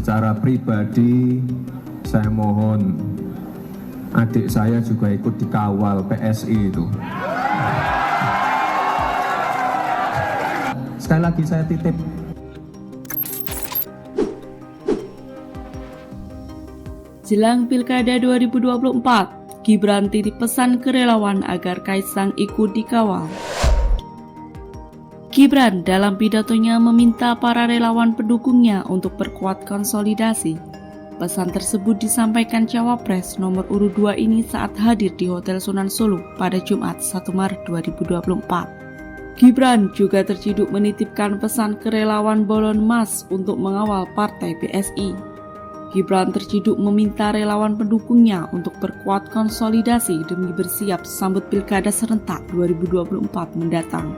Secara pribadi, saya mohon adik saya juga ikut dikawal PSI itu. Sekali lagi saya titip. Jelang Pilkada 2024, Gibran titip pesan ke relawan agar Kaisang ikut dikawal. Gibran dalam pidatonya meminta para relawan pendukungnya untuk perkuat konsolidasi. Pesan tersebut disampaikan Cawapres nomor urut 2 ini saat hadir di Hotel Sunan Solo pada Jumat 1 Maret 2024. Gibran juga terciduk menitipkan pesan ke relawan Bolon Mas untuk mengawal partai PSI. Gibran terciduk meminta relawan pendukungnya untuk perkuat konsolidasi demi bersiap sambut Pilkada serentak 2024 mendatang.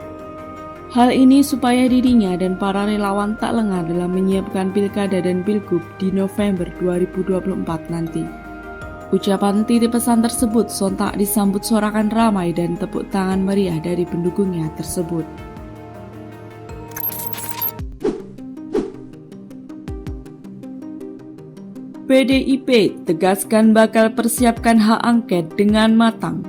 Hal ini supaya dirinya dan para relawan tak lengah dalam menyiapkan Pilkada dan Pilgub di November 2024 nanti. Ucapan titip pesan tersebut sontak disambut sorakan ramai dan tepuk tangan meriah dari pendukungnya tersebut. PDIP tegaskan bakal persiapkan hak angket dengan matang.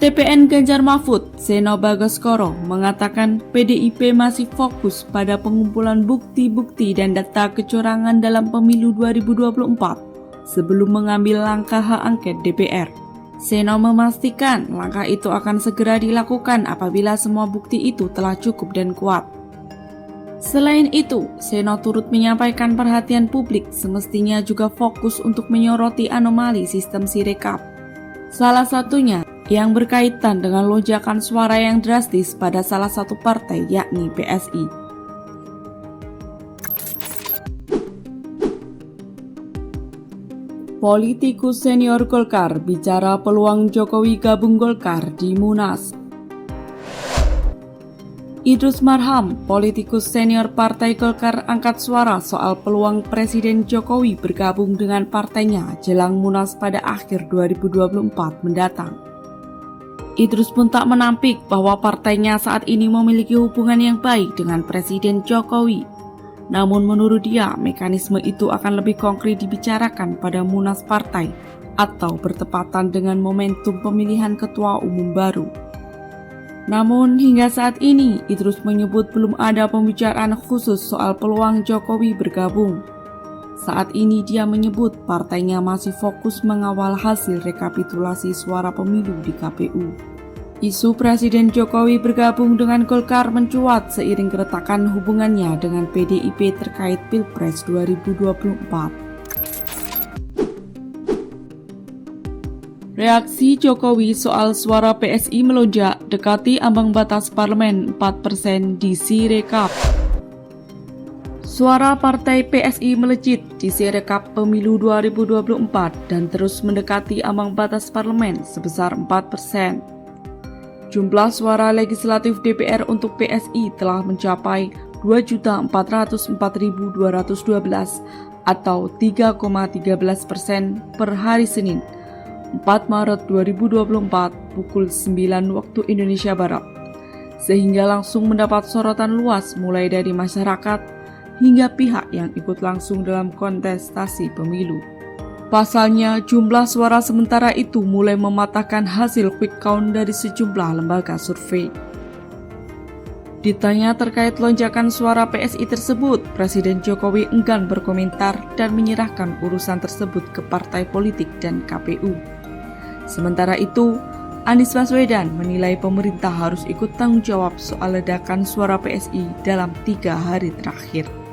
TPN Ganjar Mahfud, Seno Bagoskoro, mengatakan PDIP masih fokus pada pengumpulan bukti-bukti dan data kecurangan dalam pemilu 2024 sebelum mengambil langkah hak angket DPR. Seno memastikan langkah itu akan segera dilakukan apabila semua bukti itu telah cukup dan kuat. Selain itu, Seno turut menyampaikan perhatian publik semestinya juga fokus untuk menyoroti anomali sistem Sirekap. Salah satunya yang berkaitan dengan lonjakan suara yang drastis pada salah satu partai yakni PSI. Politikus senior Golkar bicara peluang Jokowi gabung Golkar di Munas. Idrus Marham, politikus senior Partai Golkar, angkat suara soal peluang Presiden Jokowi bergabung dengan partainya jelang Munas pada akhir 2024 mendatang. Idrus pun tak menampik bahwa partainya saat ini memiliki hubungan yang baik dengan Presiden Jokowi. Namun menurut dia, mekanisme itu akan lebih konkret dibicarakan pada Munas Partai atau bertepatan dengan momentum pemilihan ketua umum baru. Namun hingga saat ini, Idrus menyebut belum ada pembicaraan khusus soal peluang Jokowi bergabung. Saat ini dia menyebut partainya masih fokus mengawal hasil rekapitulasi suara pemilu di KPU. Isu Presiden Jokowi bergabung dengan Golkar mencuat seiring keretakan hubungannya dengan PDIP terkait Pilpres 2024. Reaksi Jokowi soal suara PSI melonjak dekati ambang batas parlemen 4% di Sirekap. Suara partai PSI melejit di Sirekap pemilu 2024 dan terus mendekati ambang batas parlemen sebesar 4%. Jumlah suara legislatif DPR untuk PSI telah mencapai 2.404.212 atau 3,13% per hari Senin, 4 Maret 2024 pukul 9 waktu Indonesia Barat, sehingga langsung mendapat sorotan luas mulai dari masyarakat hingga pihak yang ikut langsung dalam kontestasi pemilu. Pasalnya, jumlah suara sementara itu mulai mematahkan hasil quick count dari sejumlah lembaga survei. Ditanya terkait lonjakan suara PSI tersebut, Presiden Jokowi enggan berkomentar dan menyerahkan urusan tersebut ke partai politik dan KPU. Sementara itu, Anies Baswedan menilai pemerintah harus ikut tanggung jawab soal ledakan suara PSI dalam 3 hari terakhir.